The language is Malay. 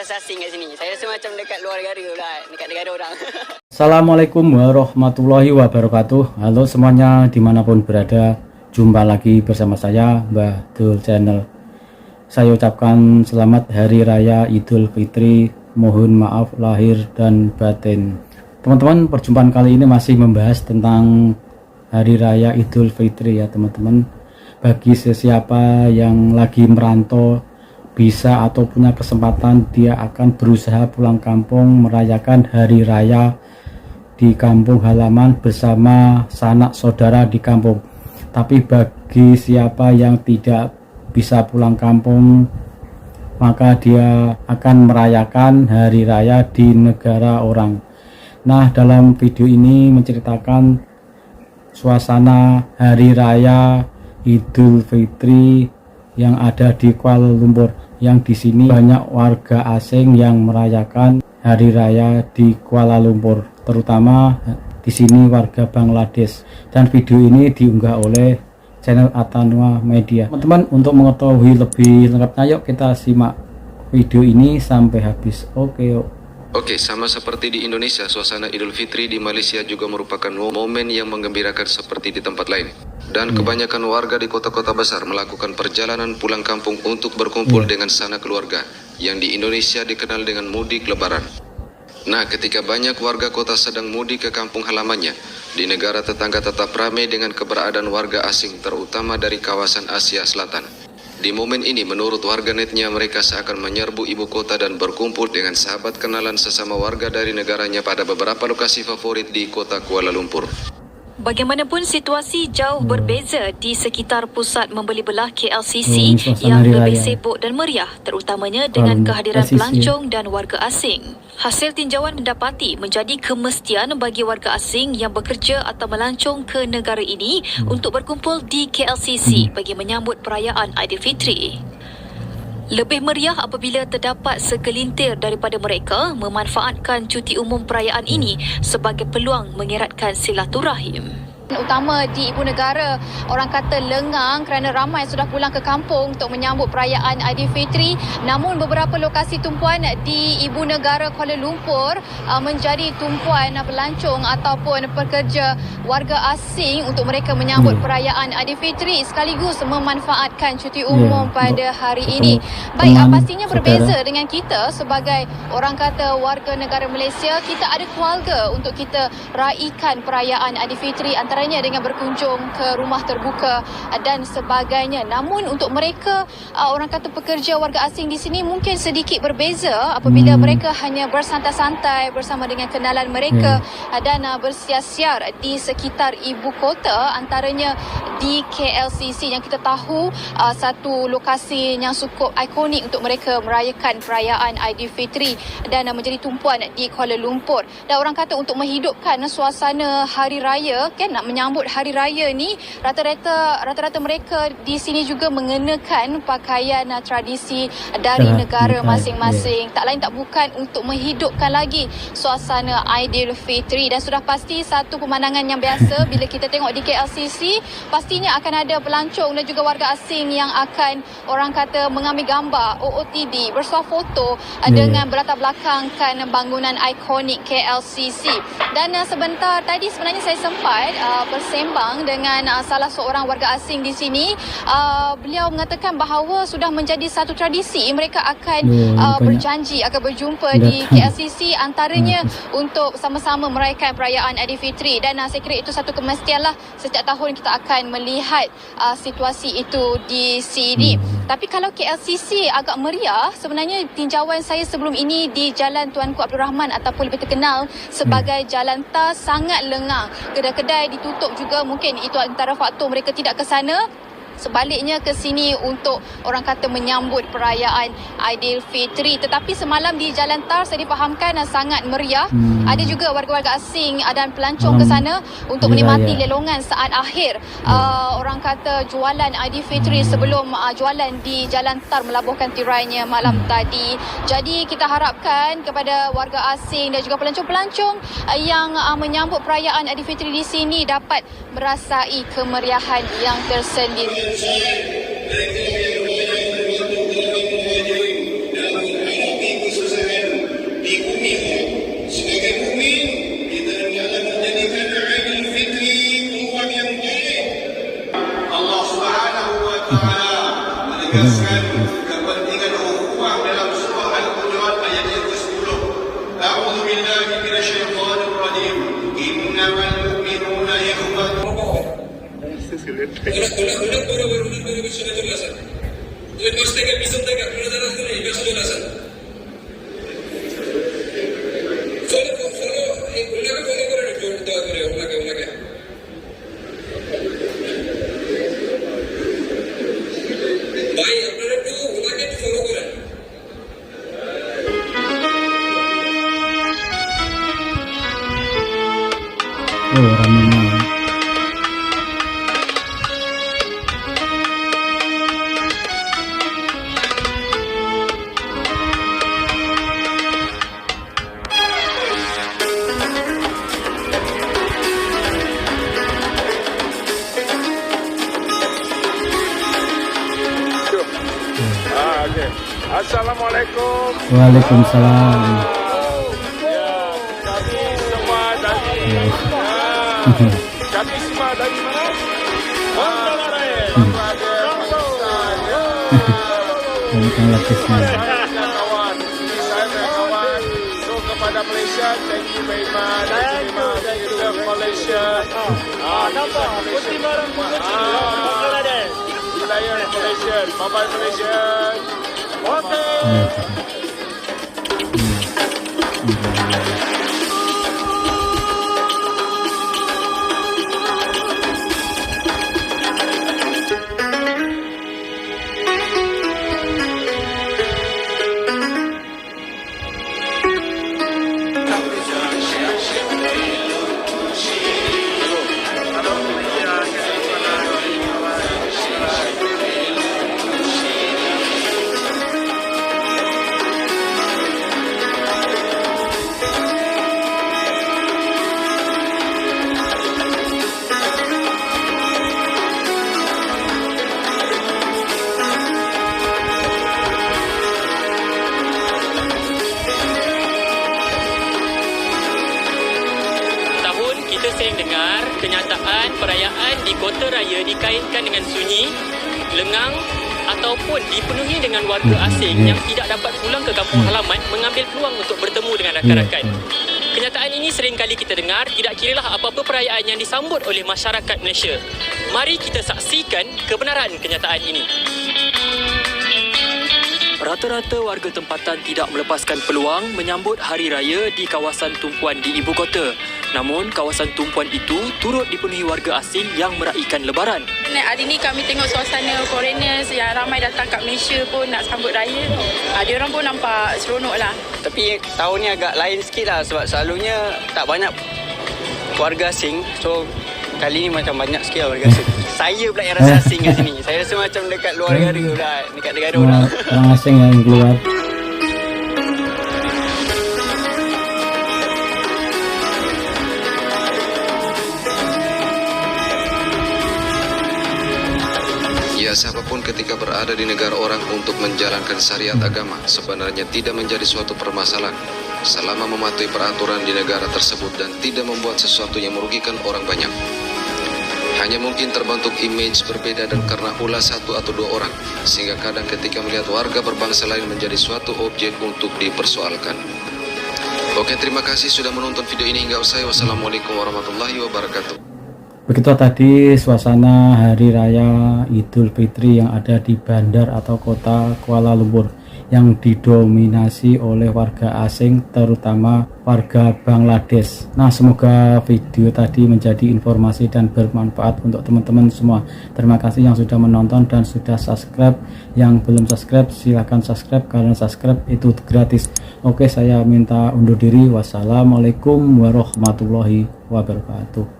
rasa asing kat sini. Saya rasa macam dekat luar negara pula, dekat negara orang. Assalamualaikum warahmatullahi wabarakatuh. Halo semuanya dimanapun berada, jumpa lagi bersama saya Mbah Dul Channel. Saya ucapkan selamat Hari Raya Idul Fitri, mohon maaf lahir dan batin. Teman-teman, perjumpaan kali ini masih membahas tentang Hari Raya Idul Fitri ya teman-teman. Bagi sesiapa yang lagi merantau, bisa atau punya kesempatan, dia akan berusaha pulang kampung merayakan hari raya di kampung halaman bersama sanak saudara di kampung. Tapi bagi siapa yang tidak bisa pulang kampung, maka dia akan merayakan hari raya di negara orang. Nah, dalam video ini menceritakan suasana hari raya Idul Fitri yang ada di Kuala Lumpur. Yang di sini banyak warga asing yang merayakan hari raya di Kuala Lumpur, terutama di sini warga Bangladesh. Dan video ini diunggah oleh channel Atanua Media. Teman-teman, untuk mengetahui lebih lengkapnya, yuk kita simak video ini sampai habis. Oke, sama seperti di Indonesia, suasana Idul Fitri di Malaysia juga merupakan momen yang menggembirakan seperti di tempat lain. Dan kebanyakan warga di kota-kota besar melakukan perjalanan pulang kampung untuk berkumpul dengan sanak keluarga, yang di Indonesia dikenal dengan mudik lebaran. Nah, ketika banyak warga kota sedang mudik ke kampung halamannya, di negara tetangga tetap ramai dengan keberadaan warga asing, terutama dari kawasan Asia Selatan. Di momen ini, menurut warganetnya, mereka seakan menyerbu ibu kota dan berkumpul dengan sahabat kenalan sesama warga dari negaranya pada beberapa lokasi favorit di kota Kuala Lumpur. Bagaimanapun situasi jauh berbeza di sekitar pusat membeli belah KLCC yang lebih sibuk dan meriah, terutamanya dengan kehadiran pelancong dan warga asing. Hasil tinjauan mendapati menjadi kemestian bagi warga asing yang bekerja atau melancong ke negara ini untuk berkumpul di KLCC bagi menyambut perayaan Aidilfitri. Lebih meriah apabila terdapat segelintir daripada mereka memanfaatkan cuti umum perayaan ini sebagai peluang mengeratkan silaturahim. Utama di ibu negara, orang kata lengang kerana ramai sudah pulang ke kampung untuk menyambut perayaan Aidilfitri. Namun beberapa lokasi tumpuan di ibu negara Kuala Lumpur menjadi tumpuan pelancong ataupun pekerja warga asing untuk mereka menyambut perayaan Aidilfitri sekaligus memanfaatkan cuti umum pada hari ini. Baik, pastinya berbeza dengan kita sebagai orang kata warga negara Malaysia. Kita ada keluarga untuk kita raikan perayaan Aidilfitri, antaranya dengan berkunjung ke rumah terbuka dan sebagainya. Namun untuk mereka, orang kata pekerja warga asing di sini mungkin sedikit berbeza apabila mereka hanya bersantai-santai bersama dengan kenalan mereka dan bersiar-siar di sekitar ibu kota, antaranya di KLCC yang kita tahu satu lokasi yang cukup ikonik untuk mereka merayakan perayaan Aidilfitri dan menjadi tumpuan di Kuala Lumpur. Dan orang kata untuk menghidupkan suasana hari raya, kan, nak menyambut hari raya ni, rata-rata mereka di sini juga mengenakan pakaian tradisi dari negara masing-masing. Tak lain tak bukan untuk menghidupkan lagi suasana Aidilfitri. Dan sudah pasti satu pemandangan yang biasa bila kita tengok di KLCC, pastinya akan ada pelancong dan juga warga asing yang akan, orang kata, mengambil gambar OOTD, bersuah foto dengan berlatar belakangkan bangunan ikonik KLCC. Dan sebentar tadi sebenarnya saya sempat bersembang dengan salah seorang warga asing di sini. Beliau mengatakan bahawa sudah menjadi satu tradisi mereka akan berjanji akan berjumpa di KLCC, antaranya untuk sama-sama merayakan perayaan Aidilfitri. Dan saya kira itu satu kemestianlah, setiap tahun kita akan melihat situasi itu di sini. Tapi kalau KLCC agak meriah, sebenarnya tinjauan saya sebelum ini di Jalan Tuanku Abdul Rahman ataupun lebih terkenal sebagai Jalan TAR sangat lengang. Kedai-kedai ditutup juga, mungkin itu antara faktor mereka tidak ke sana. Sebaliknya ke sini untuk, orang kata, menyambut perayaan Aidilfitri. Tetapi semalam di Jalan TAR saya difahamkan sangat meriah. Ada juga warga-warga asing dan pelancong ke sana untuk menikmati lelongan saat akhir. Orang kata jualan Aidilfitri sebelum jualan di Jalan TAR melabuhkan tirainya malam tadi. Jadi kita harapkan kepada warga asing dan juga pelancong-pelancong yang menyambut perayaan Aidilfitri di sini dapat merasai kemeriahan yang tersendiri. menegaskan kepentingan ukhuwah dalam surah Al-Hujurat ayat yang ke-10. A'udzu billahi minasyaitonir rajim. Innamal mu'minuna ikhwatun. Oh, ramai banget. Okay. Assalamualaikum. Waalaikumsalam. Kami semua dari kami semua dari mana? Kawan, so kepada Malaysia, thank you very much. Thank you to Malaysia. Nampak putih barang Bangladesh. Wilayah Malaysia, bye-bye Malaysia. Okay. Sering dengar kenyataan perayaan di kota raya dikaitkan dengan sunyi, lengang ataupun dipenuhi dengan warga asing yang tidak dapat pulang ke kampung halaman mengambil peluang untuk bertemu dengan rakan-rakan. Kenyataan ini sering kali kita dengar, tidak kiralah apa-apa perayaan yang disambut oleh masyarakat Malaysia. Mari kita saksikan kebenaran kenyataan ini. Rata-rata warga tempatan tidak melepaskan peluang menyambut Hari Raya di kawasan tumpuan di ibu kota. Namun, kawasan tumpuan itu turut dipenuhi warga asing yang meraihkan Lebaran. Hari ini kami tengok suasana foreigners yang ramai datang kat Malaysia pun nak sambut raya. Dia orang pun nampak seronok lah. Tapi tahun ni agak lain sikit lah sebab selalunya tak banyak warga asing. So, kali ni macam banyak sikit lah warga asing. Saya pula yang rasa asing kat sini. Saya rasa macam dekat luar negara pula, dekat negara orang. Orang asing yang keluar. Ya, siapapun ketika berada di negara orang untuk menjalankan syariat agama sebenarnya tidak menjadi suatu permasalahan selama mematuhi peraturan di negara tersebut dan tidak membuat sesuatu yang merugikan orang banyak. Hanya mungkin terbentuk image berbeda dan karena ulah satu atau dua orang, sehingga kadang ketika melihat warga berbangsa lain menjadi suatu objek untuk dipersoalkan. Oke, terima kasih sudah menonton video ini hingga usai. Wassalamualaikum warahmatullahi wabarakatuh. Begitu tadi suasana Hari Raya Idul Fitri yang ada di bandar atau kota Kuala Lumpur yang didominasi oleh warga asing, terutama warga Bangladesh. Nah, semoga video tadi menjadi informasi dan bermanfaat untuk teman-teman semua. Terima kasih yang sudah menonton dan sudah subscribe. Yang belum subscribe silahkan subscribe karena subscribe itu gratis. Oke, saya minta undur diri. Wassalamualaikum warahmatullahi wabarakatuh.